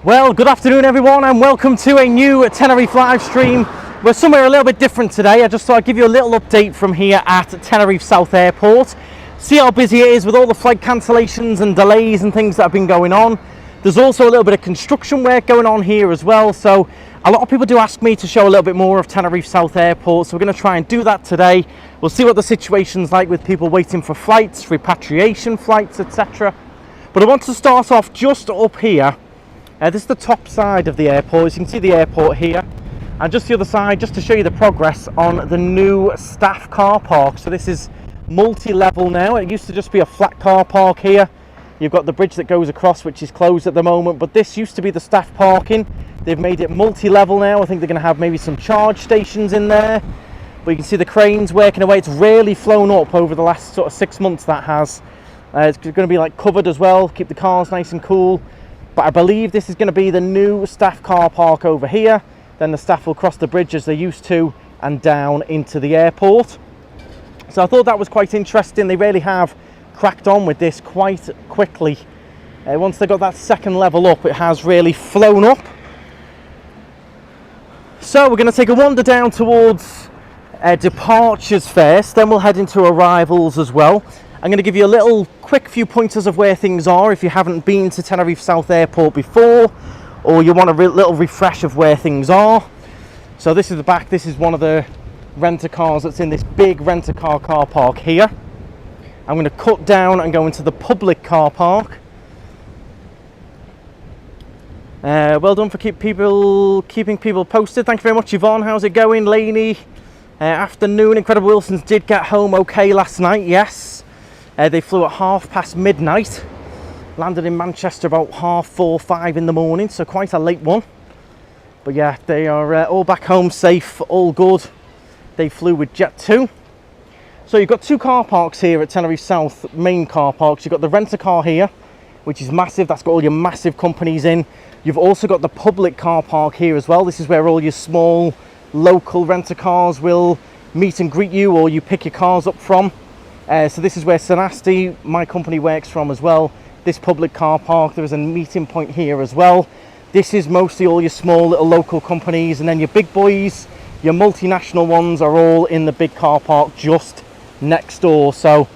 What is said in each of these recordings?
Well, good afternoon everyone and welcome to a new Tenerife live stream. We're somewhere a little bit different today. I just thought I'd give you a little update from here at Tenerife South Airport. See how busy it is with all the flight cancellations and delays and things that have been going on. There's also a little bit of construction work going on here as well, so a lot of people do ask me to show a little bit more of Tenerife South Airport, so we're going to try and do that today. We'll see what the situation's like with people waiting for flights, repatriation flights, etc. But I want to start off just up here. This is the top side of the airport. As you can see the airport here, and just the other side, just to show you the progress on the new staff car park. So this is multi-level now. It used to just be a flat car park here. You've got the bridge that goes across, which is closed at the moment, but this used to be the staff parking. They've made it multi-level now. I think they're going to have maybe some charge stations in there, but you can see the cranes working away. It's really flown up over the last sort of 6 months, that has. It's going to be like covered as well, keep the cars nice and cool. But I believe this is going to be the new staff car park over here. Then the staff will cross the bridge as they used to and down into the airport. So I thought that was quite interesting. They really have cracked on with this quite quickly. Once they got that second level up, it has really flown up. So we're going to take a wander down towards departures first, then we'll head into arrivals as well. I'm going to give you a little quick few pointers of where things are if you haven't been to Tenerife South Airport before, or you want a little refresh of where things are. So this is the back. This is one of the rent-a-cars that's in this big rent-a-car car park here. I'm going to cut down and go into the public car park. Well done for keeping people posted. Thank you very much, Yvonne. How's it going, Lainey? Afternoon. Incredible Wilsons did get home okay last night, yes. They flew at midnight, landed in Manchester about 4:30, 5 in the morning, so quite a late one. But yeah, they are all back home safe, all good. They flew with Jet2. So you've got two car parks here at Tenerife South, main car parks. You've got the rent-a-car here, which is massive. That's got all your massive companies in. You've also got the public car park here as well. This is where all your small local rent-a-cars will meet and greet you, or you pick your cars up from. So this is where Sanasti, my company, works from as well. This public car park, there is a meeting point here as well. This is mostly all your small little local companies, and then your big boys, your multinational ones are all in the big car park just next door. So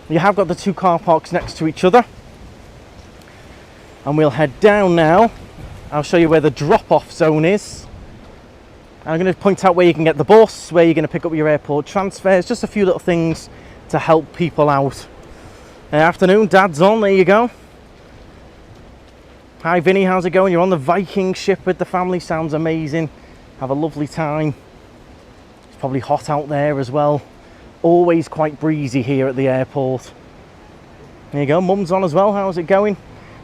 you have got the two car parks next to each other. And we'll head down now. I'll show you where the drop-off zone is. I'm going to point out where you can get the bus, where you're going to pick up your airport transfers, just a few little things to help people out. Afternoon, Dad's on, there you go. Hi Vinny, how's it going? You're on the Viking ship with the family, sounds amazing. Have a lovely time. It's probably hot out there as well. Always quite breezy here at the airport. There you go, Mum's on as well, how's it going?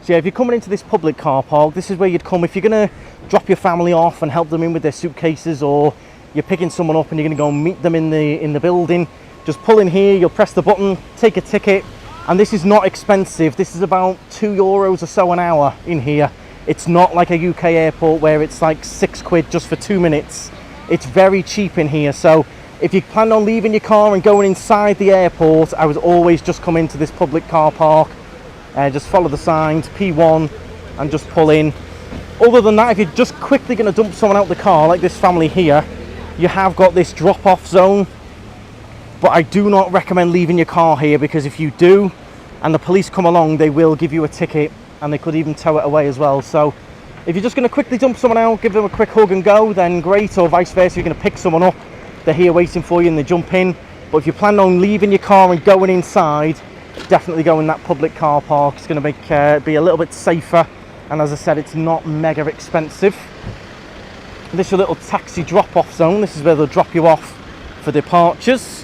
So yeah, if you're coming into this public car park, this is where you'd come if you're going to drop your family off and help them in with their suitcases, or you're picking someone up and you're going to go and meet them in the building. Just pull in here, you'll press the button, take a ticket, and this is not expensive. This is about €2 or so an hour in here. It's not like a UK airport where it's like £6 just for 2 minutes. It's very cheap in here. So if you plan on leaving your car and going inside the airport, I would always just come into this public car park. Just follow the signs, P1, and just pull in. Other than that, if you're just quickly going to dump someone out the car, like this family here, you have got this drop-off zone. But I do not recommend leaving your car here, because if you do and the police come along, they will give you a ticket, and they could even tow it away as well. So if you're just going to quickly dump someone out, give them a quick hug and go, then great. Or vice versa, you're going to pick someone up, they're here waiting for you and they jump in. But if you plan on leaving your car and going inside, definitely go in that public car park. It's going to make be a little bit safer, and as I said, it's not mega expensive. This is your little taxi drop-off zone. This is where they'll drop you off for departures.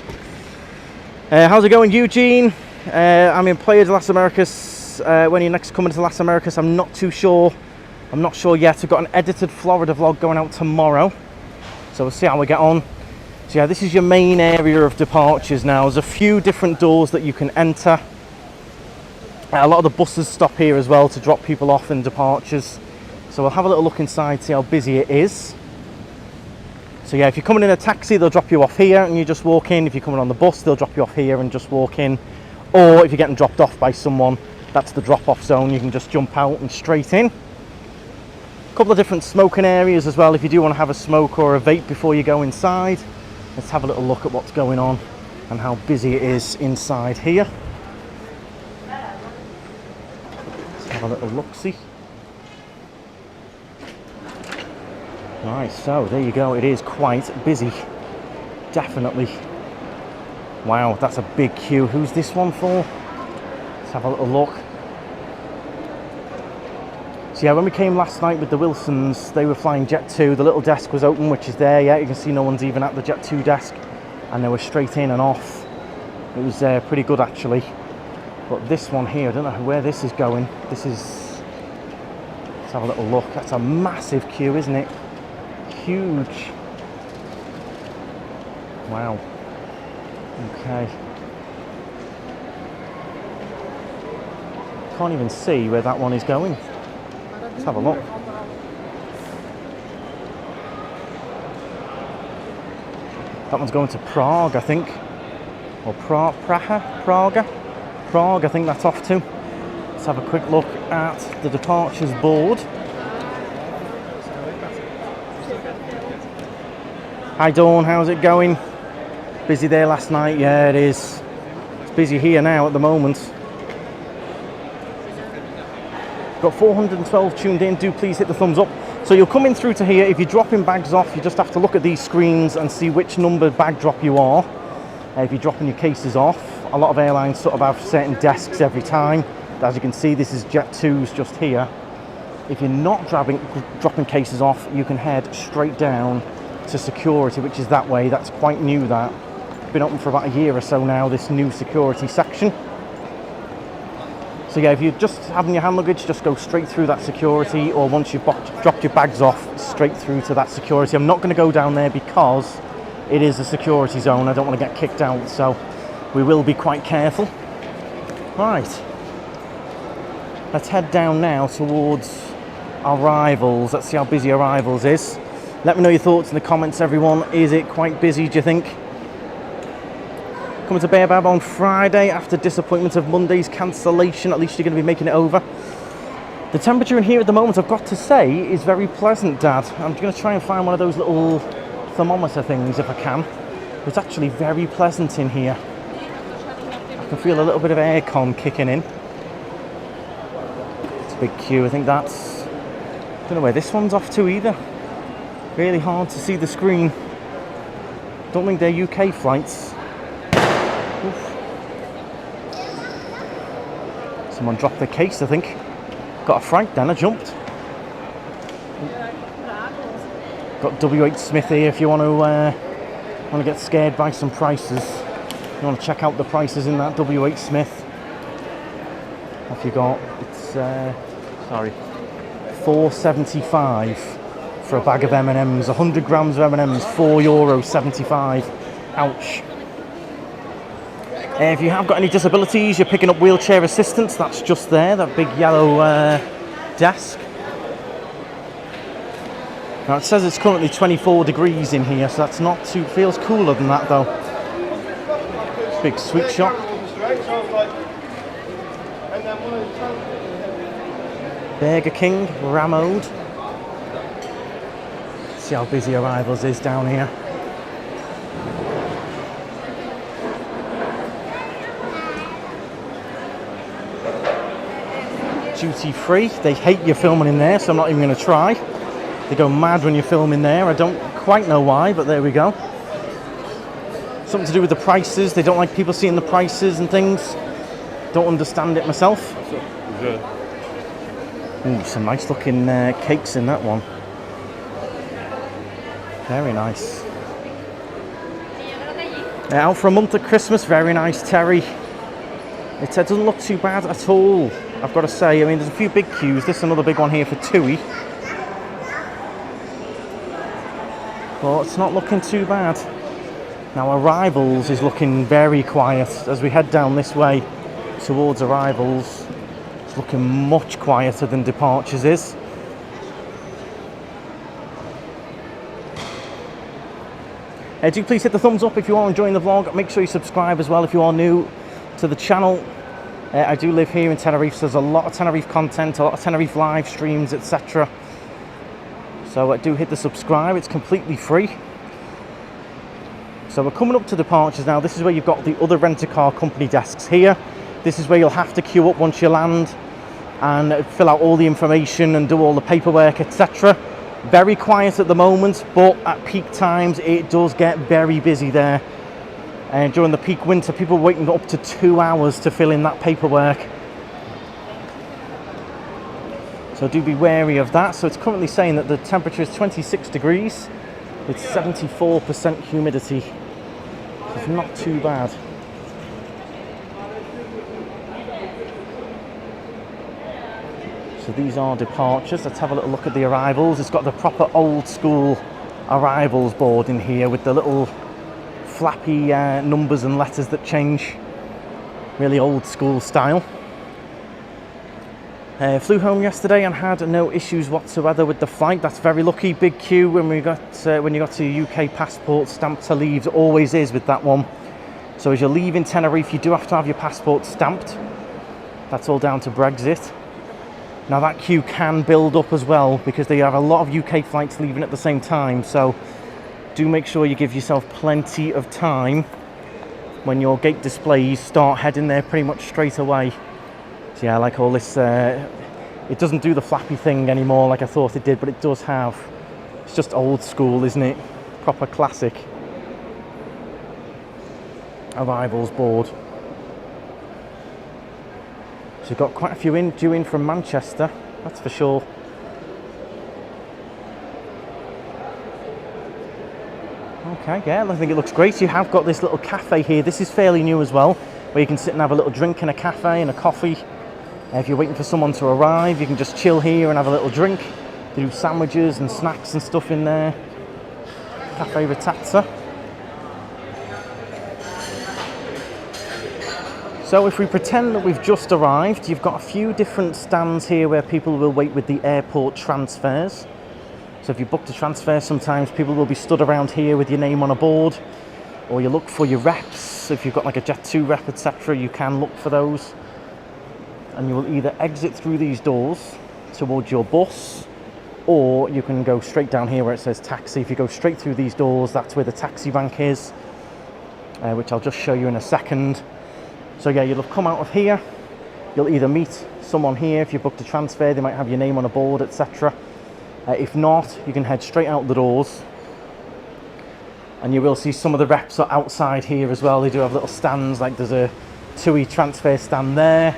How's it going, Eugene? I'm in Playa de las Americas. When are you next coming to Las Americas? I'm not too sure. I'm not sure yet. We've got an edited Florida vlog going out tomorrow, so we'll see how we get on. So yeah, this is your main area of departures now. There's a few different doors that you can enter. A lot of the buses stop here as well to drop people off in departures. So we'll have a little look inside, see how busy it is. So yeah, if you're coming in a taxi, they'll drop you off here and you just walk in. If you're coming on the bus, they'll drop you off here and just walk in. Or if you're getting dropped off by someone, that's the drop-off zone. You can just jump out and straight in. A couple of different smoking areas as well if you do want to have a smoke or a vape before you go inside. Let's have a little look at what's going on and how busy it is inside here. Let's have a little look-see. Right, so there you go, it is quite busy, definitely. Wow, that's a big queue. Who's this one for? Let's have a little look. So yeah, when we came last night with the Wilsons, they were flying Jet 2. The little desk was open, which is there. Yeah, you can see no one's even at the Jet 2 desk. And they were straight in and off. It was pretty good, actually. But this one here, I don't know where this is going. This is... Let's have a little look. That's a massive queue, isn't it? Huge. Wow. Okay. Can't even see where that one is going. Let's have a look. That one's going to Prague, I think. Or Prague, I think that's off to. Let's have a quick look at the departures board. Hi Dawn, how's it going? Busy there last night? Yeah, it is. It's busy here now at the moment. Got 412 tuned in. Do please hit the thumbs up. So you'll come in through to here. If you're dropping bags off, you just have to look at these screens and see which number bag drop you are. If you're dropping your cases off, a lot of airlines sort of have certain desks every time. As you can see, this is Jet 2's just here. If you're not dropping cases off, you can head straight down to security, which is that way. That's quite new, that. Been open for about a year or so now, this new security section. So yeah, if you're just having your hand luggage, just go straight through that security, or once you've dropped your bags off, straight through to that security. I'm not going to go down there because it is a security zone. I don't want to get kicked out, so we will be quite careful. Right, let's head down now towards arrivals. Let's see how busy arrivals is. Let me know your thoughts in the comments, everyone. Is it quite busy, do you think? Coming to Baobab on Friday after disappointment of Monday's cancellation. At least you're going to be making it over. The temperature in here at the moment, I've got to say, is very pleasant, Dad. I'm going to try and find one of those little thermometer things if I can. It's actually very pleasant in here. I can feel a little bit of aircon kicking in. It's a big queue. I think that's... I don't know where this one's off to either. Really hard to see the screen. Don't think they're UK flights. Oof. Someone dropped their case, I think. Got a fright then, I jumped. Got W.H. Smith here if you want to get scared by some prices. You want to check out the prices in that W.H. Smith. What have you got? It's £4.75 for a bag of M&Ms. 100 grams of M&Ms, €4.75. Ouch. If you have got any disabilities, you're picking up wheelchair assistance. That's just there, that big yellow desk. Now it says it's currently 24 degrees in here, so that's not too, feels cooler than that though. Big sweet shop. Burger King, Ramode. See how busy arrivals is down here. Duty free. They hate you filming in there, so I'm not even going to try. They go mad when you film in there. I don't quite know why, but there we go. Something to do with the prices. They don't like people seeing the prices and things. Don't understand it myself. Ooh, some nice looking cakes in that one. Very nice. Out for a month at Christmas. Very nice, Terry. It doesn't look too bad at all, I've got to say. I mean, there's a few big queues. This is another big one here for TUI. But it's not looking too bad. Now, arrivals is looking very quiet. As we head down this way towards arrivals, it's looking much quieter than departures is. Do please hit the thumbs up if you are enjoying the vlog. Make sure you subscribe as well if you are new to the channel. I do live here in Tenerife, so there's a lot of Tenerife content, a lot of Tenerife live streams, etc. So do hit the subscribe, it's completely free. So we're coming up to departures now. This is where you've got the other rent-a-car company desks here. This is where you'll have to queue up once you land and fill out all the information and do all the paperwork, etc. Very quiet at the moment, but at peak times it does get very busy there. And during the peak winter, people are waiting up to 2 hours to fill in that paperwork. So do be wary of that. So it's currently saying that the temperature is 26 degrees. It's 74% humidity. It's not too bad. So these are departures. Let's have a little look at the arrivals. It's got the proper old school arrivals board in here with the little flappy numbers and letters that change. Really old school style. Flew home yesterday and had no issues whatsoever with the flight. That's very lucky. Big queue when you got to your UK passport stamped to leave. It always is with that one. So as you're leaving Tenerife, you do have to have your passport stamped. That's all down to Brexit. Now that queue can build up as well because they have a lot of UK flights leaving at the same time. So do make sure you give yourself plenty of time when your gate displays start heading there pretty much straight away. So yeah, I like all this, it doesn't do the flappy thing anymore like I thought it did, but it does have, it's just old school, isn't it? Proper classic arrivals board. So we've got quite a few due in from Manchester, that's for sure. Okay, yeah, I think it looks great. You have got this little cafe here. This is fairly new as well, where you can sit and have a little drink in a cafe and a coffee. If you're waiting for someone to arrive, you can just chill here and have a little drink. They do sandwiches and snacks and stuff in there. Cafe Ratazza. So if we pretend that we've just arrived, you've got a few different stands here where people will wait with the airport transfers. So if you booked a transfer, sometimes people will be stood around here with your name on a board, or you look for your reps. If you've got like a Jet2 rep, etc., you can look for those. And you will either exit through these doors towards your bus, or you can go straight down here where it says taxi. If you go straight through these doors, that's where the taxi rank is, which I'll just show you in a second. So yeah, you'll have come out of here. You'll either meet someone here if you booked a transfer, they might have your name on a board, etc. If not, you can head straight out the doors. And you will see some of the reps are outside here as well. They do have little stands, like there's a TUI transfer stand there.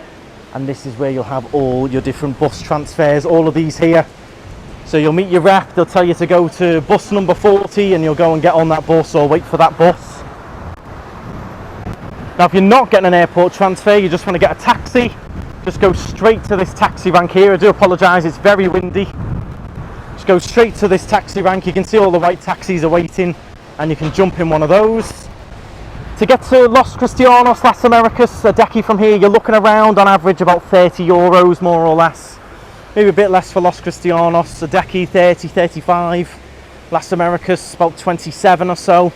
And this is where you'll have all your different bus transfers, all of these here. So you'll meet your rep, they'll tell you to go to bus number 40 and you'll go and get on that bus or wait for that bus. Now if you're not getting an airport transfer, you just want to get a taxi, just go straight to this taxi rank here. I do apologise, it's very windy. Just go straight to this taxi rank. You can see all the white taxis are waiting and you can jump in one of those. To get to Los Cristianos, Las Americas, a decky from here, you're looking around on average about €30 more or less. Maybe a bit less for Los Cristianos, a decky 30, 35. Las Americas about 27 or so.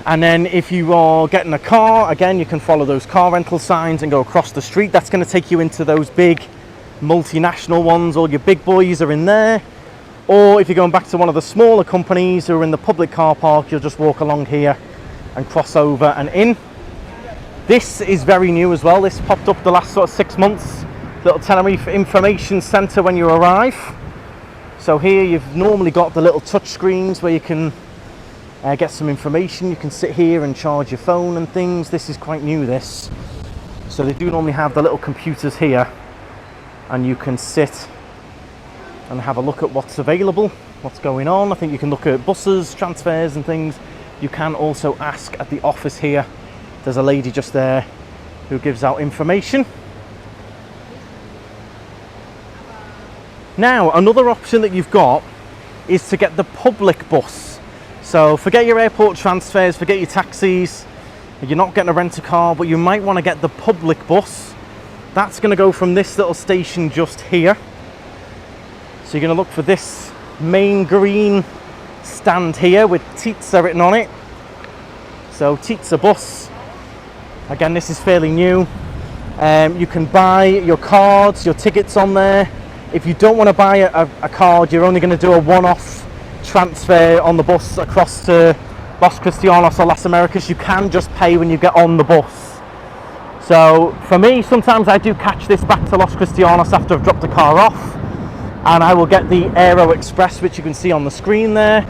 And then if you are getting a car, again, you can follow those car rental signs and go across the street. That's going to take you into those big multinational ones. All your big boys are in there. Or if you're going back to one of the smaller companies who are in the public car park, you'll just walk along here and cross over and in. This is very new as well. This popped up the last sort of 6 months. Little Tenerife Information Centre when you arrive. So here you've normally got the little touch screens where you can get some information. You can sit here and charge your phone and things. This is quite new, this. So they do normally have the little computers here and you can sit and have a look at what's available, what's going on. I think you can look at buses, transfers and things. You can also ask at the office here. There's a lady just there who gives out information. Now, another option that you've got is to get the public bus. So forget your airport transfers, forget your taxis. You're not getting a rent-a-car, but you might want to get the public bus. That's going to go from this little station just here. So you're going to look for this main green stand here with Tizza written on it. So Tizza bus. Again, this is fairly new. You can buy your cards, your tickets on there. If you don't want to buy a card, you're only going to do a one-off transfer on the bus across to Los Cristianos or Las Americas. You can just pay when you get on the bus. So for me, sometimes I do catch this back to Los Cristianos after I've dropped the car off, and I will get the Aero Express, which you can see on the screen there,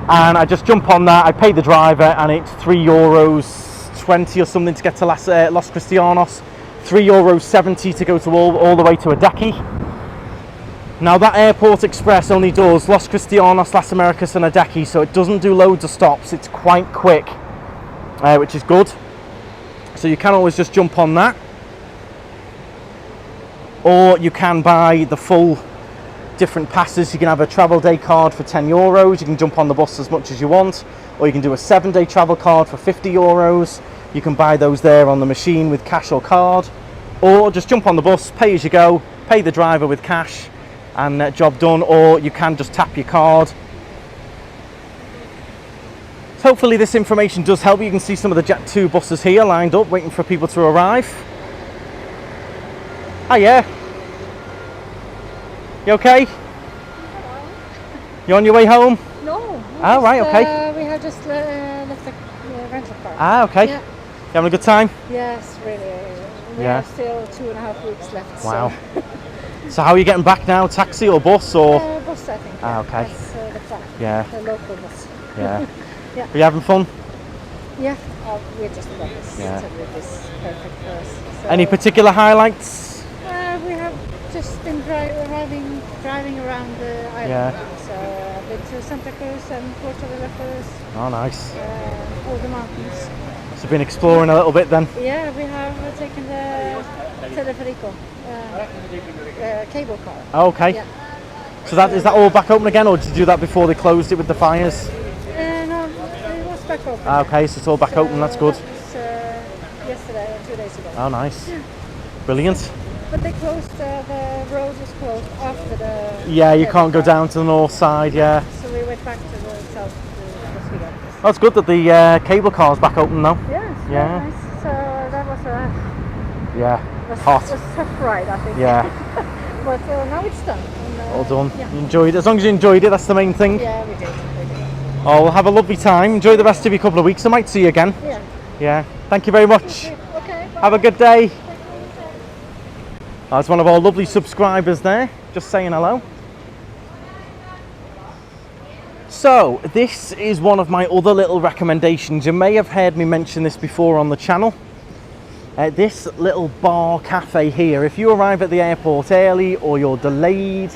and I just jump on that. I pay the driver, and it's €3.20 or something to get to Los Cristianos, €3.70 to go to all the way to Adaki. Now that Airport Express only does Los Cristianos, Las Americas and Adaki, so it doesn't do loads of stops. It's quite quick, which is good. So you can always just jump on that, or you can buy the full different passes. You can have a travel day card for €10. You can jump on the bus as much as you want, or you can do a 7-day travel card for €50. You can buy those there on the machine with cash or card, or just jump on the bus, pay as you go, pay the driver with cash, and job done. Or you can just tap your card. So hopefully this information does help. You can see some of the Jet2 buses here lined up waiting for people to arrive. Hiya. You okay? Hello. You on your way home? No. Oh, right, okay. We have just left the rental car. Ah, okay. Yeah. You having a good time? Yes, really. We Yeah. have still 2.5 weeks left. Wow. So. So how are you getting back now? Taxi or bus or? Bus, I think. Ah, okay. That's the plan. Yeah. The local bus. Yeah. Yeah. Are you having fun? Yeah. We're just love this. Yeah. So it is perfect for us. So, Any particular highlights? we have just been driving around the island. Yeah. So I've been to Santa Cruz and Puerto de la Cruz, Oh, nice. all the mountains. So been exploring a little bit then? Yeah, we have taken the Teleferico cable car. Oh, okay. Yeah. So is that all back open again, or did you do that before they closed it with the fires? No, it was back open. Ah, okay, so it's all back open, that's good. That was, yesterday or 2 days ago. Oh, nice. Brilliant. But they closed, the road was closed after the... Yeah, you cable can't go car. down to the north side, yeah. So we went back to the south to Sweden. Oh, it's good that the cable car's back open though. Yes, Yeah. very nice. So that was Yeah, was hot. a tough ride, I think. Yeah, But now it's done. And, all done. Yeah. You enjoyed it. As long as you enjoyed it, that's the main thing. Yeah, we did. Oh, well, have a lovely time. Enjoy the rest of your couple of weeks. I might see you again. Yeah. Yeah. Thank you very much. Okay. Bye. Have a good day. That's one of our lovely subscribers there, just saying hello. So, this is one of my other little recommendations. You may have heard me mention this before on the channel. This little bar cafe here, if you arrive at the airport early, or you're delayed,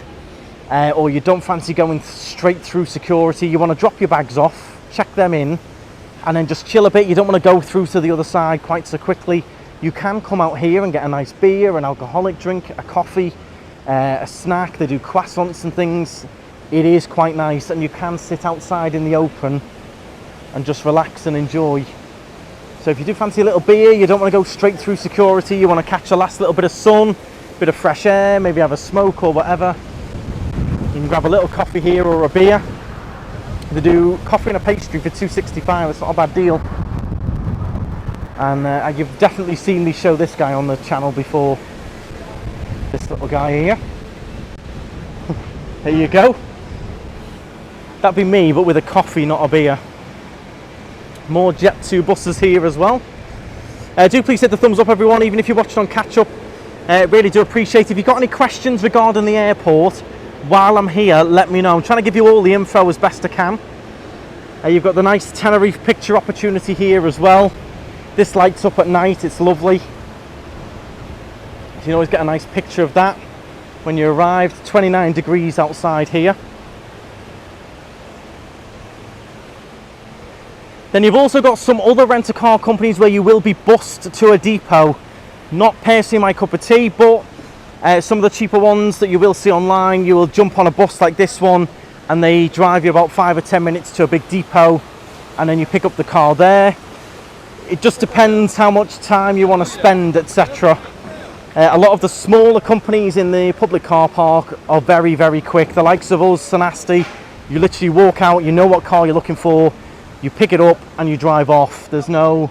or you don't fancy going straight through security, you want to drop your bags off, check them in, and then just chill a bit. You don't want to go through to the other side quite so quickly. You can come out here and get a nice beer, an alcoholic drink, a coffee, a snack. They do croissants and things. It is quite nice, and you can sit outside in the open and just relax and enjoy. So if you do fancy a little beer, you don't want to go straight through security, you want to catch the last little bit of sun, bit of fresh air, maybe have a smoke or whatever, you can grab a little coffee here or a beer. They do coffee and a pastry for $2.65. It's not a bad deal. And you've definitely seen me show this guy on the channel before. This little guy here. There you go. That'd be me, but with a coffee, not a beer. More Jet2 buses here as well. Do please hit the thumbs up, everyone, even if you watched on catch up. Really do appreciate it. If you've got any questions regarding the airport while I'm here, let me know. I'm trying to give you all the info as best I can. You've got the nice Tenerife picture opportunity here as well. This lights up at night, it's lovely. So you can always get a nice picture of that when you arrive. 29 degrees outside here. Then you've also got some other rent-a-car companies where you will be bussed to a depot. Not personally my cup of tea, but some of the cheaper ones that you will see online, you will jump on a bus like this one and they drive you about 5 or 10 minutes to a big depot, and then you pick up the car there. It just depends how much time you want to spend, etc. A lot of the smaller companies in the public car park are very, very quick. The likes of us, Sanasti, you literally walk out, you know what car you're looking for, you pick it up and you drive off. There's no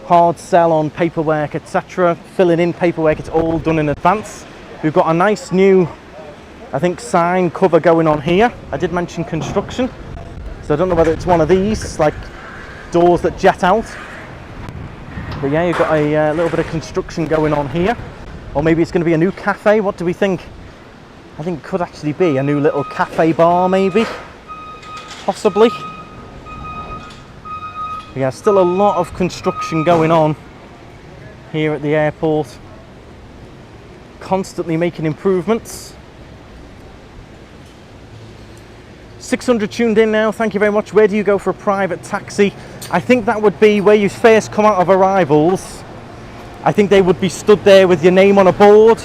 hard sell on paperwork, etc. Filling in paperwork, it's all done in advance. We've got a nice new, I think, sign cover going on here. I did mention construction, so I don't know whether it's one of these, like doors that jet out. But yeah, you've got a little bit of construction going on here. Or maybe it's going to be a new cafe. What do we think? I think it could actually be a new little cafe bar, maybe. Possibly. Yeah, still a lot of construction going on here at the airport. Constantly making improvements. 600 tuned in now, thank you very much. Where do you go for a private taxi? I think that would be where you first come out of arrivals. I think they would be stood there with your name on a board.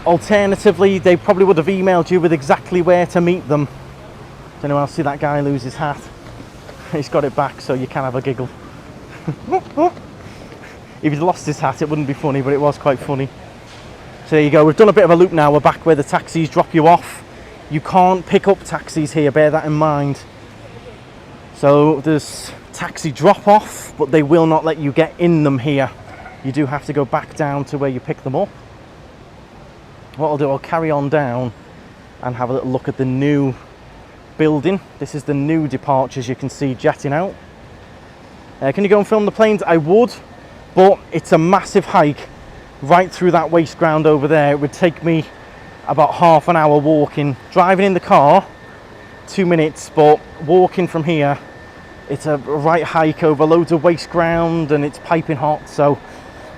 Alternatively, they probably would have emailed you with exactly where to meet them. Don't know, I'll see that guy lose his hat. He's got it back, so you can have a giggle. If he'd lost his hat, it wouldn't be funny, but it was quite funny. So there you go, we've done a bit of a loop now. We're back where the taxis drop you off. You can't pick up taxis here, bear that in mind. So there's taxi drop off, but they will not let you get in them here. You do have to go back down to where you pick them up. What I'll do, I'll carry on down and have a little look at the new building. This is the new departures you can see jetting out. Can you go and film the planes? I would, but it's a massive hike right through that waste ground over there. It would take me about half an hour walking. Driving in the car, 2 minutes, but walking from here, it's a right hike over loads of waste ground and it's piping hot. So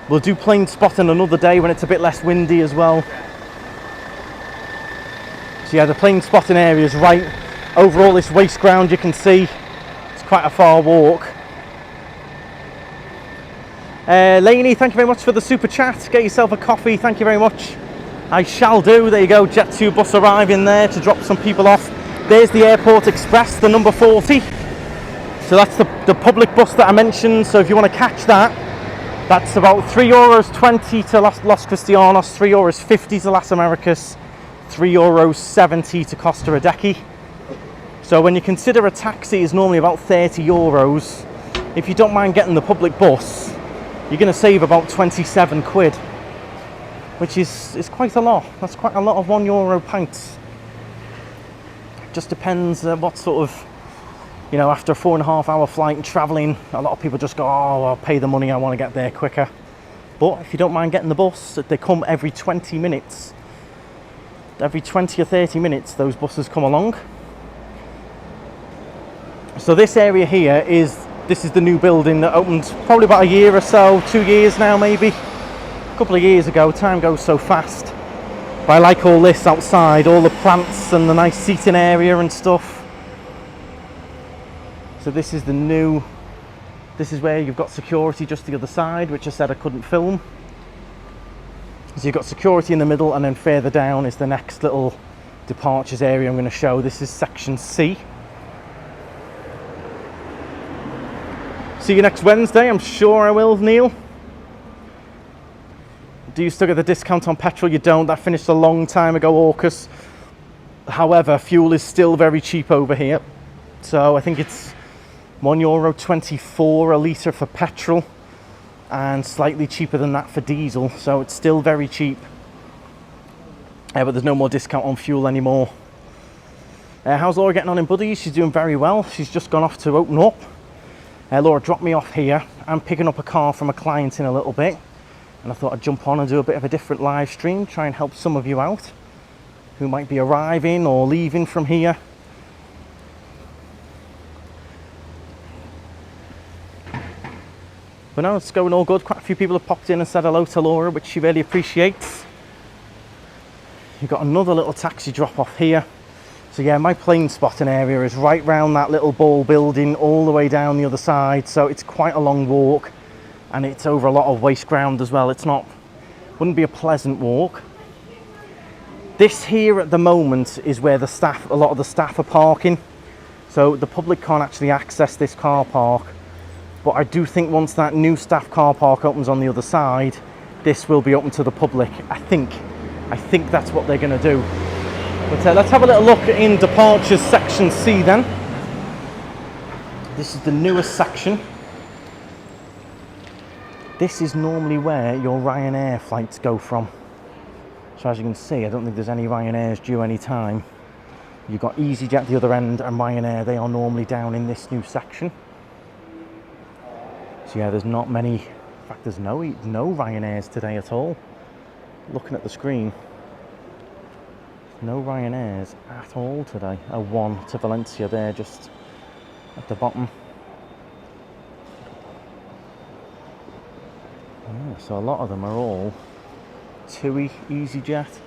we'll do plane spotting another day when it's a bit less windy as well. So yeah, the plane spotting area is right over all this waste ground you can see. It's quite a far walk. Lainey, thank you very much for the super chat. Get yourself a coffee, thank you very much. I shall do. There you go, Jet 2 bus arriving there to drop some people off. There's the Airport Express, the number 40. So that's the public bus that I mentioned. So if you want to catch that, that's about €3.20 to Los Cristianos, €3.50 to Las Americas, €3.70 to Costa Rica. So when you consider a taxi is normally about €30, if you don't mind getting the public bus, you're going to save about 27 quid, which is quite a lot. That's quite a lot of €1 pints. Just depends what sort of, you know, after a 4.5 hour flight and traveling, a lot of people just go, oh, I'll pay the money, I want to get there quicker. But if you don't mind getting the bus, they come every 20 minutes. Every 20 or 30 minutes, those buses come along. So this area here this is the new building that opened probably about a year or so, 2 years now maybe. A couple of years ago, time goes so fast. But I like all this outside, all the plants and the nice seating area and stuff. So this is this is where you've got security just the other side, which I said I couldn't film. So you've got security in the middle, and then further down is the next little departures area I'm going to show. This is section C. See you next Wednesday, I'm sure I will, Neil. Do you still get the discount on petrol? You don't. That finished a long time ago, Orcus. However, fuel is still very cheap over here. So I think it's €1.24 a litre for petrol and slightly cheaper than that for diesel. So it's still very cheap. But there's no more discount on fuel anymore. How's Laura getting on in Buddies? She's doing very well. She's just gone off to open up. Laura dropped me off here. I'm picking up a car from a client in a little bit. And I thought I'd jump on and do a bit of a different live stream, try and help some of you out who might be arriving or leaving from here. But no, it's going all good. Quite a few people have popped in and said hello to Laura, which she really appreciates. You've got another little taxi drop off here. So yeah, my plane spotting area is right round that little ball building all the way down the other side. So it's quite a long walk. And it's over a lot of waste ground as well. Wouldn't be a pleasant walk. This here at the moment is where a lot of the staff are parking. So the public can't actually access this car park. But I do think once that new staff car park opens on the other side, this will be open to the public. I think that's what they're going to do. But let's have a little look in departures section C then. This is the newest section. This is normally where your Ryanair flights go from. So as you can see, I don't think there's any Ryanairs due any time. You've got EasyJet at the other end and Ryanair, they are normally down in this new section. So yeah, there's not many, in fact there's no Ryanairs today at all. Looking at the screen, no Ryanairs at all today. One to Valencia there, just at the bottom. Yeah, so a lot of them are all TUI, EasyJet.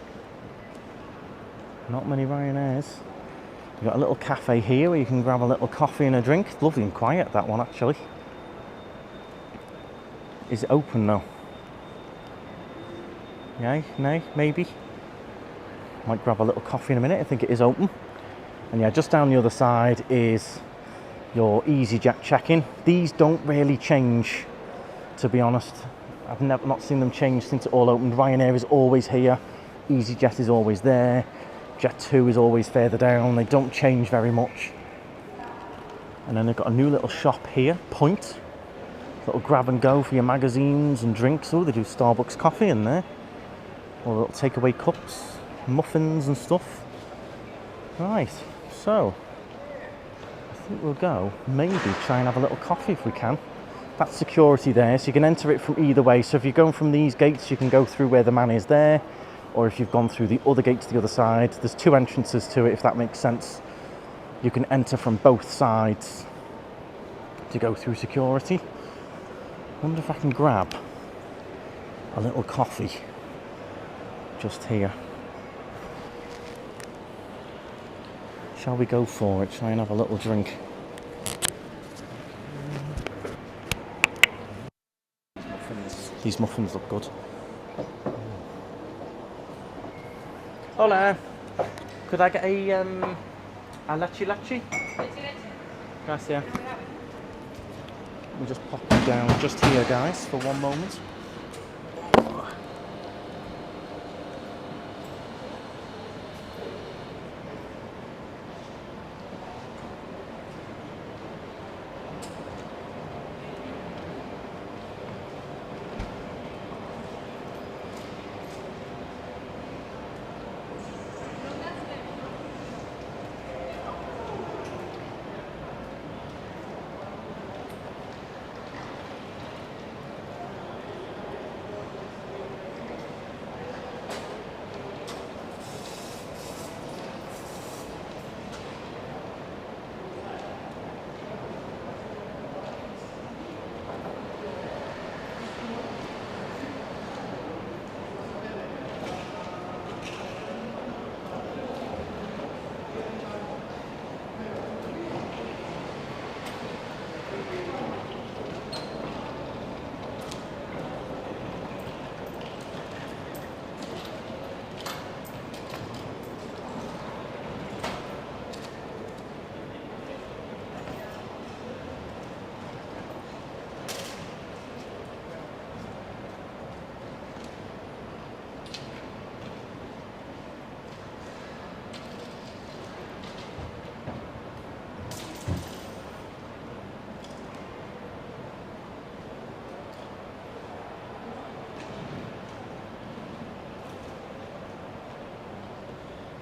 Not many Ryanairs. You've got a little cafe here where you can grab a little coffee and a drink. It's lovely and quiet, that one actually. Is it open though? Yay, nay, maybe. Might grab a little coffee in a minute. I think it is open. And yeah, just down the other side is your EasyJet check-in. These don't really change, to be honest. I've not seen them change since it all opened. Ryanair is always here. EasyJet is always there. Jet2 is always further down. They don't change very much. And then they've got a new little shop here, Point. Little grab and go for your magazines and drinks. Oh, they do Starbucks coffee in there. Or little takeaway cups, muffins and stuff. Right, so I think we'll go maybe try and have a little coffee if we can. That's security there, so you can enter it from either way. So if you're going from these gates, you can go through where the man is there, or if you've gone through the other gate to the other side, there's two entrances to it, if that makes sense. You can enter from both sides to go through security. Wonder if I can grab a little coffee just here. Shall we go for it? Try and have a little drink. These muffins look good. Hola. Could I get a leche? Gracias. We'll just pop it down just here, guys, for one moment.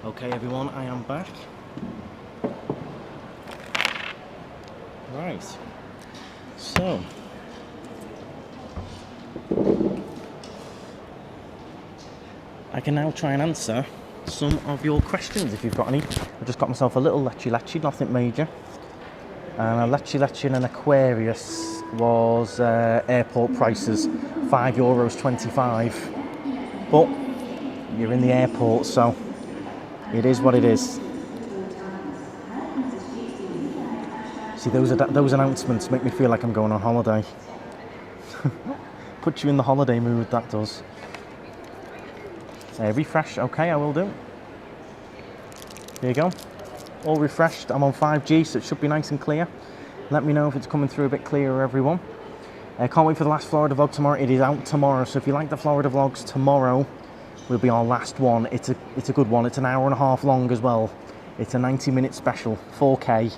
Okay everyone, I am back. Right, so I can now try and answer some of your questions if you've got any. I just got myself a little leche, nothing major. And a leche and an Aquarius was airport prices, €5.25. But you're in the airport, so it is what it is. See, those announcements make me feel like I'm going on holiday. Put you in the holiday mood, that does. Refresh, okay, I will do. There you go. All refreshed. I'm on 5G, so it should be nice and clear. Let me know if it's coming through a bit clearer, everyone. Can't wait for the last Florida vlog tomorrow. It is out tomorrow, so if you like the Florida vlogs, tomorrow will be our last one. It's a good one. It's an hour and a half long as well. It's a 90-minute special, 4K.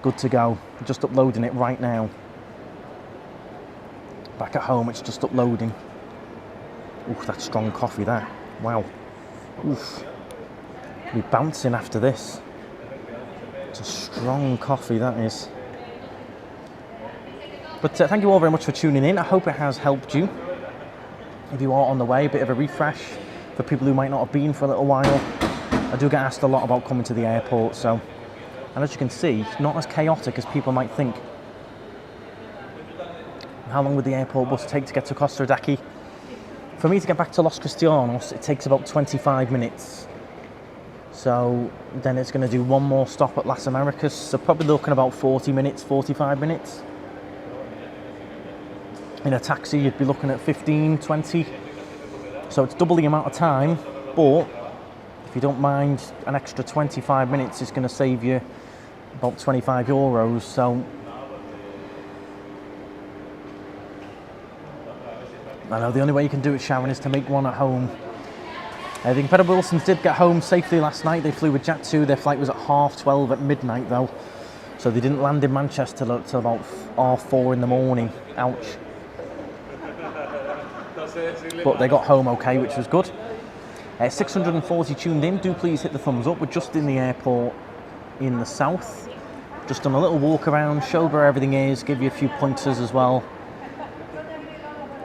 Good to go. Just uploading it right now. Back at home, it's just uploading. Oof, that's strong coffee, that. Wow. Oof. Be bouncing after this. It's a strong coffee, that is. But thank you all very much for tuning in. I hope it has helped you. If you are on the way, a bit of a refresh for people who might not have been for a little while. I do get asked a lot about coming to the airport, so, and as you can see, not as chaotic as people might think. How long would the airport bus take to get to Costa Rica? For me to get back to Los Cristianos, it takes about 25 minutes. So then it's going to do one more stop at Las Americas, so probably looking about 40 minutes, 45 minutes. In a taxi, you'd be looking at 15, 20. So it's double the amount of time, but if you don't mind, an extra 25 minutes is going to save you about 25 euros. So I know the only way you can do it, Sharon, is to make one at home. The Incredible Wilsons did get home safely last night. They flew with Jet2. Their flight was at 12:30 at midnight, though. So they didn't land in Manchester till about 4 in the morning. Ouch. But they got home okay, which was good. 640 tuned in. Do please hit the thumbs up. We're just in the airport in the south. Just done a little walk around, showed where everything is, give you a few pointers as well.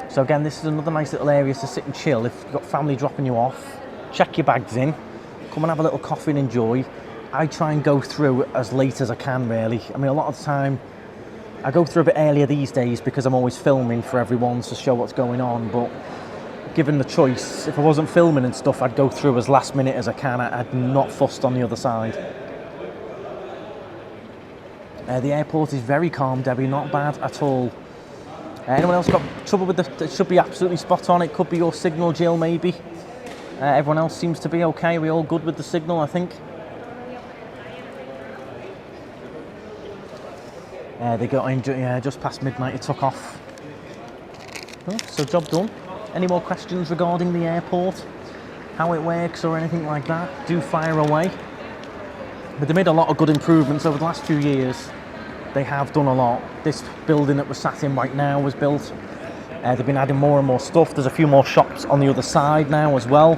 So again, this is another nice little area to sit and chill. If you've got family dropping you off, check your bags in, come and have a little coffee and enjoy. I try and go through as late as I can, really. I mean, a lot of the time, I go through a bit earlier these days because I'm always filming for everyone to show what's going on, but given the choice, if I wasn't filming and stuff, I'd go through as last minute as I can. I'd not fussed on the other side. The airport is very calm, Debbie, not bad at all. Anyone else got trouble with the... It should be absolutely spot on. It could be your signal, Jill, maybe. Everyone else seems to be okay. We're all good with the signal, I think. They got in just past midnight. It took off. Oh, so job done. Any more questions regarding the airport? How it works or anything like that? Do fire away. But they made a lot of good improvements over the last few years. They have done a lot. This building that we're sat in right now was built. They've been adding more and more stuff. There's a few more shops on the other side now as well.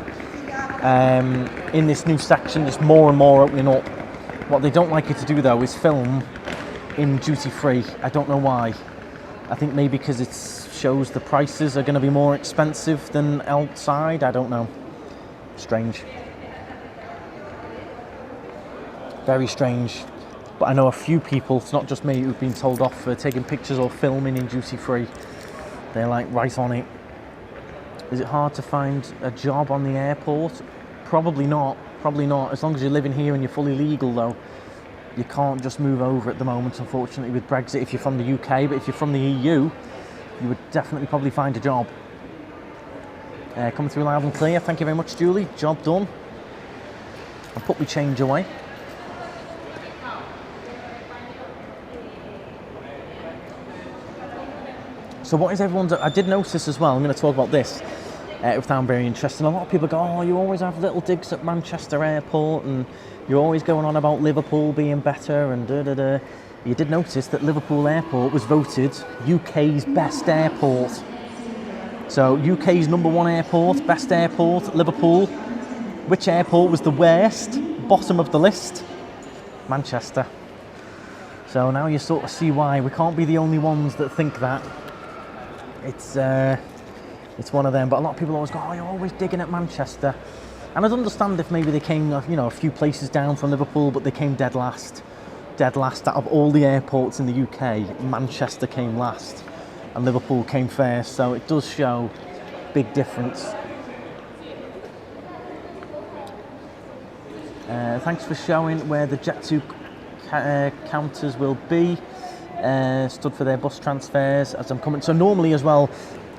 In this new section, there's more and more opening up. What they don't like you to do, though, is film in duty free. I don't know why. I think maybe because it shows the prices are going to be more expensive than outside. I don't know. Strange. Very strange. But I know a few people, it's not just me, who've been told off for taking pictures or filming in duty free. They're like right on it. Is it hard to find a job on the airport? Probably not. Probably not. As long as you're living here and you're fully legal, though, you can't just move over at the moment, unfortunately, with Brexit if you're from the UK. But if you're from the EU, you would definitely probably find a job. Coming through loud and clear. Thank you very much, Julie. Job done. I'll put my change away. So what is everyone's... I did notice as well, I'm going to talk about this, I found very interesting. A lot of people go, oh, you always have little digs at Manchester Airport and you're always going on about Liverpool being better and da-da-da. You did notice that Liverpool Airport was voted UK's best airport. So UK's #1 airport, best airport, Liverpool. Which airport was the worst? Bottom of the list? Manchester. So now you sort of see why. We can't be the only ones that think that. It's one of them, but a lot of people always go, oh, you're always digging at Manchester. And I'd understand if maybe they came, a few places down from Liverpool, but they came dead last. Dead last out of all the airports in the UK, Manchester came last and Liverpool came first, so it does show big difference. Thanks for showing where the Jet2 counters will be. Stood for their bus transfers as I'm coming. So normally as well,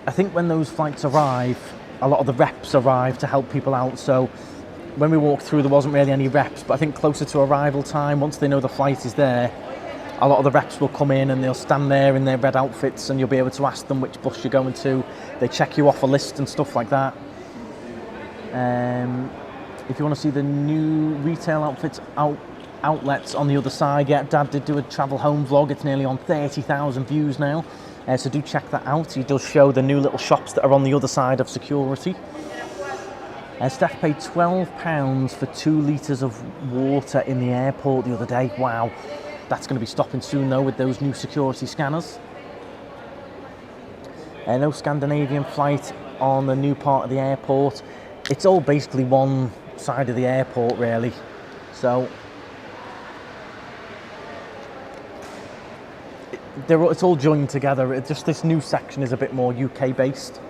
I think when those flights arrive, a lot of the reps arrive to help people out. So when we walked through, there wasn't really any reps, but I think closer to arrival time, once they know the flight is there, a lot of the reps will come in and they'll stand there in their red outfits and you'll be able to ask them which bus you're going to. They check you off a list and stuff like that. If you want to see the new retail outfits outlets on the other side, yeah, Dad did do a travel home vlog. It's nearly on 30,000 views now. So do check that out. He does show the new little shops that are on the other side of security. Steph paid £12 for 2 litres of water in the airport the other day. Wow, that's going to be stopping soon though with those new security scanners. No Scandinavian flight on the new part of the airport. It's all basically one side of the airport really. So it's all joined together. It's just this new section is a bit more UK based.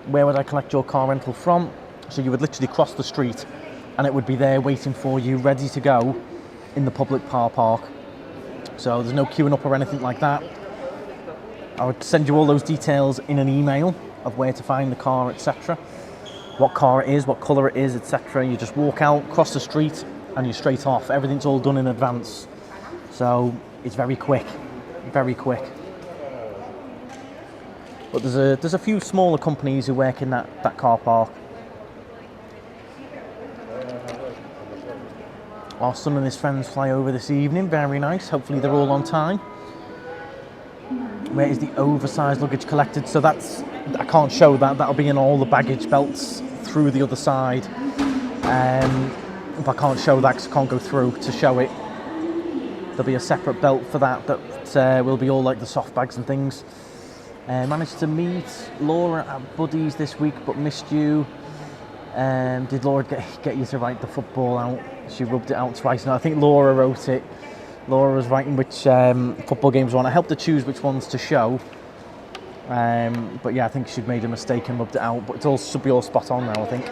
Where would I collect your car rental from? So you would literally cross the street and it would be there waiting for you, ready to go in the public car park. So there's no queuing up or anything like that. I would send you all those details in an email of where to find the car, etc. What car it is, what colour it is, etc. You just walk out, cross the street and you're straight off. Everything's all done in advance. So it's very quick, very quick. But there's a few smaller companies who work in that car park. Our son and his friends fly over this evening, very nice. Hopefully they're all on time. Where is the oversized luggage collected? So that's, I can't show that, that'll be in all the baggage belts through the other side. If I can't show that because I can't go through to show it. There'll be a separate belt for that will be all like the soft bags and things. Managed to meet Laura at Buddy's this week, but missed you. Did Laura get you to write the football out? She rubbed it out twice. No, I think Laura wrote it. Laura was writing which football games were on. I helped her choose which ones to show. But yeah, I think she'd made a mistake and rubbed it out. But it all should be all spot on now, I think.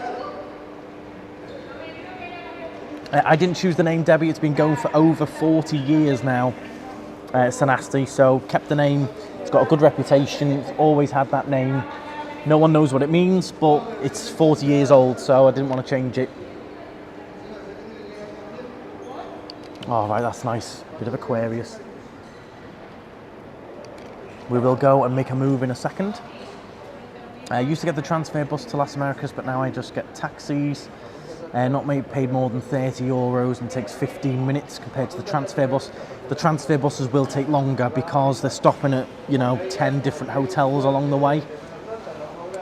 I didn't choose the name Debbie. It's been going for over 40 years now. Sanasti, so kept the name. It's got a good reputation. It's always had that name. No one knows what it means, but it's 40 years old, so I didn't want to change it. All right, that's nice. Bit of Aquarius. We will go and make a move in a second. I used to get the transfer bus to Las Americas, but now I just get taxis. Not paid more than €30 and takes 15 minutes compared to the transfer bus. The transfer buses will take longer because they're stopping at, 10 different hotels along the way.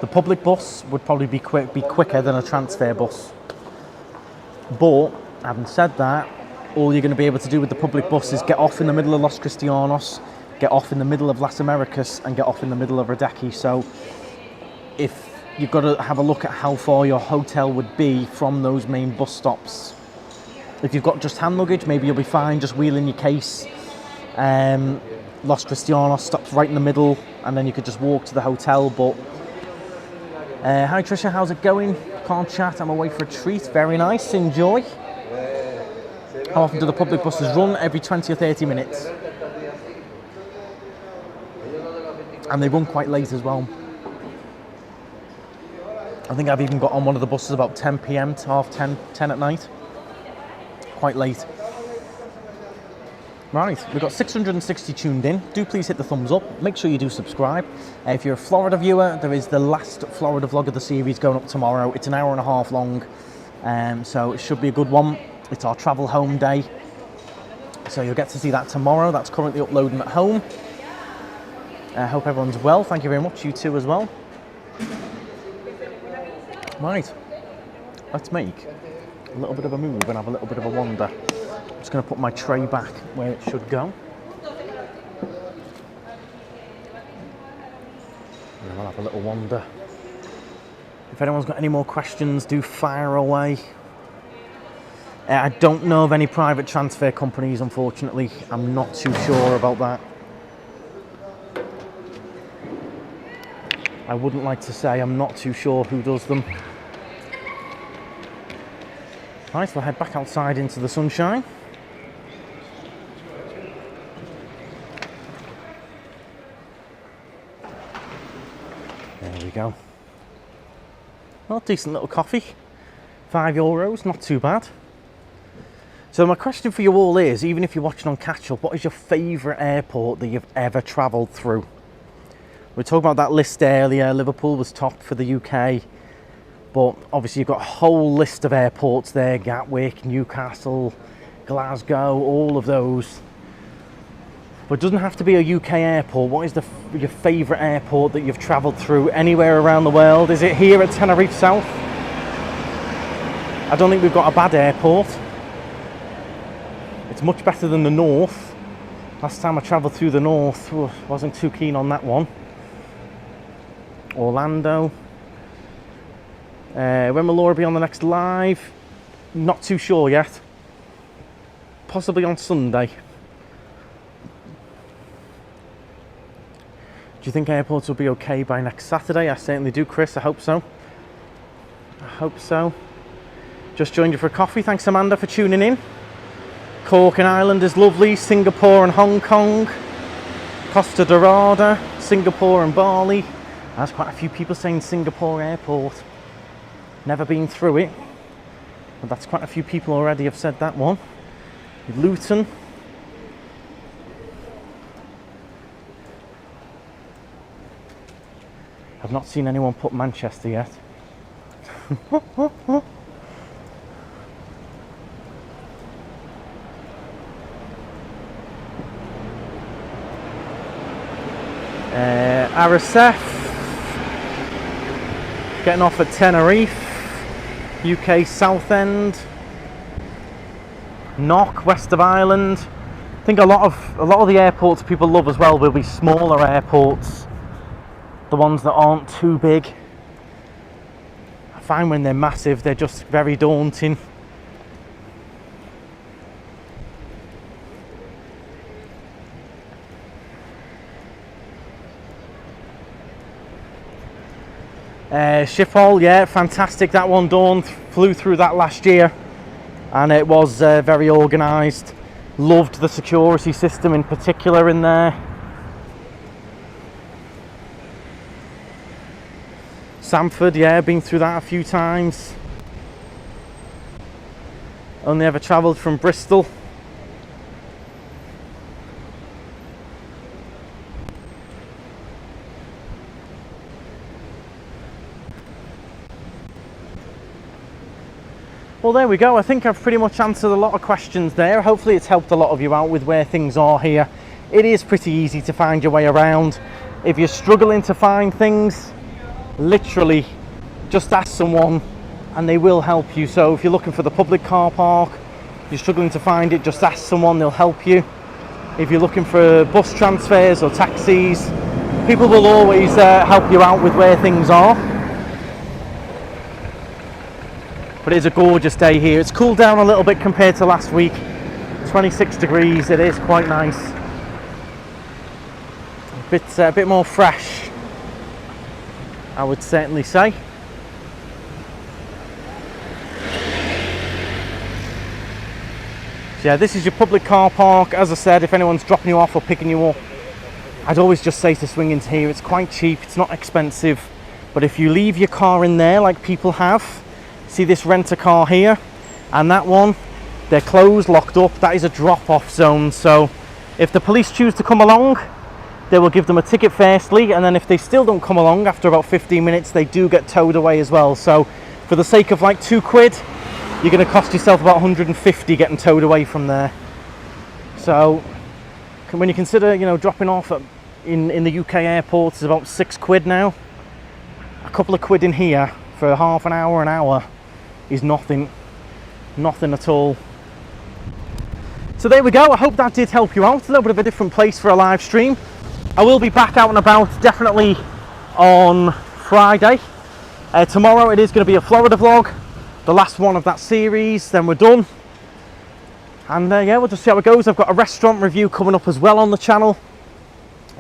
The public bus would probably be quicker than a transfer bus. But, having said that, all you're going to be able to do with the public bus is get off in the middle of Los Cristianos, get off in the middle of Las Americas, and get off in the middle of Radecki. So, if you've got to have a look at how far your hotel would be from those main bus stops. If you've got just hand luggage, maybe you'll be fine, just wheeling your case. Los Cristianos stops right in the middle, and then you could just walk to the hotel. But hi Trisha, how's it going? Can't chat, I'm away for a treat. Very nice, enjoy. How often do the public buses run? Every 20 or 30 minutes. And they run quite late as well. I think I've even got on one of the buses about 10 p.m. to half 10 at night. Quite late. Right, we've got 660 tuned in. Do please hit the thumbs up. Make sure you do subscribe. If you're a Florida viewer, there is the last Florida vlog of the series going up tomorrow. It's an hour and a half long, so it should be a good one. It's our travel home day. So you'll get to see that tomorrow. That's currently uploading at home. I hope everyone's well. Thank you very much. You too as well. Right, let's make a little bit of a move and have a little bit of a wander. I'm just going to put my tray back where it should go. And we'll have a little wander. If anyone's got any more questions, do fire away. I don't know of any private transfer companies, unfortunately. I'm not too sure about that. I wouldn't like to say, I'm not too sure who does them. Right, we'll head back outside into the sunshine. There we go. Well, decent little coffee. €5, not too bad. So my question for you all is, even if you're watching on catch up, what is your favourite airport that you've ever travelled through? We were talking about that list earlier. Liverpool was top for the UK, but obviously you've got a whole list of airports there: Gatwick, Newcastle, Glasgow, all of those. But it doesn't have to be a UK airport. What is your favourite airport that you've travelled through anywhere around the world? Is it here at Tenerife South? I don't think we've got a bad airport. It's much better than the north. Last time I travelled through the north, wasn't too keen on that one. Orlando. When will Laura be on the next live? Not too sure yet. Possibly on Sunday. Do you think airports will be okay by next Saturday? I certainly do, Chris. I hope so. I hope so. Just joined you for a coffee. Thanks, Amanda, for tuning in. Cork and Ireland is lovely. Singapore and Hong Kong. Costa Dorada, Singapore and Bali. There's quite a few people saying Singapore airport. Never been through it. But that's quite a few people already have said that one. Luton. I've not seen anyone put Manchester yet. RSF getting off at Tenerife, UK South End, Knock, west of Ireland. I think a lot of the airports people love as well will be smaller airports, the ones that aren't too big. I find when they're massive, they're just very daunting. Schiphol, yeah, fantastic. That one, Dawn, flew through that last year and it was very organised. Loved the security system in particular in there. Samford, yeah, been through that a few times. Only ever travelled from Bristol. Well, there we go. I think I've pretty much answered a lot of questions there. Hopefully it's helped a lot of you out with where things are here. It is pretty easy to find your way around. If you're struggling to find things, literally just ask someone and they will help you. So if you're looking for the public car park, you're struggling to find it, just ask someone, they'll help you. If you're looking for bus transfers or taxis, people will always help you out with where things are. But it is a gorgeous day here. It's cooled down a little bit compared to last week. 26 degrees, it is quite nice. A bit more fresh, I would certainly say. So yeah, this is your public car park. As I said, if anyone's dropping you off or picking you up, I'd always just say to swing into here. It's quite cheap, it's not expensive. But if you leave your car in there like people have, see this rent-a-car here and that one, they're closed, locked up. That is a drop-off zone. So if the police choose to come along, they will give them a ticket firstly, and then if they still don't come along after about 15 minutes, they do get towed away as well. So for the sake of like £2, you're going to cost yourself about 150 getting towed away from there. So when you consider, you know, dropping off in the UK airports is about £6 now. A couple of quid in here for half an hour is nothing at all. So there we go. I hope that did help you out. A little bit of a different place for a live stream. I will be back out and about definitely on Friday. Tomorrow it is going to be a Florida vlog, the last one of that series, then we're done. And yeah, we'll just see how it goes. I've got a restaurant review coming up as well on the channel.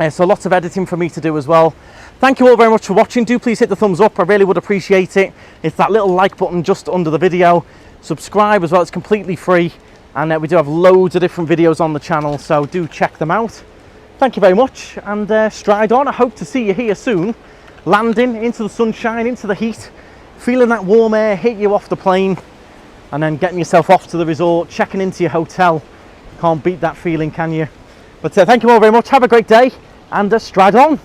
So lots of editing for me to do as well. Thank you all very much for watching. Do please hit the thumbs up. I really would appreciate it. It's that little like button just under the video. Subscribe as well. It's completely free. And we do have loads of different videos on the channel. So do check them out. Thank you very much. And stride on. I hope to see you here soon. Landing into the sunshine, into the heat. Feeling that warm air hit you off the plane. And then getting yourself off to the resort. Checking into your hotel. Can't beat that feeling, can you? But thank you all very much. Have a great day. And stride on.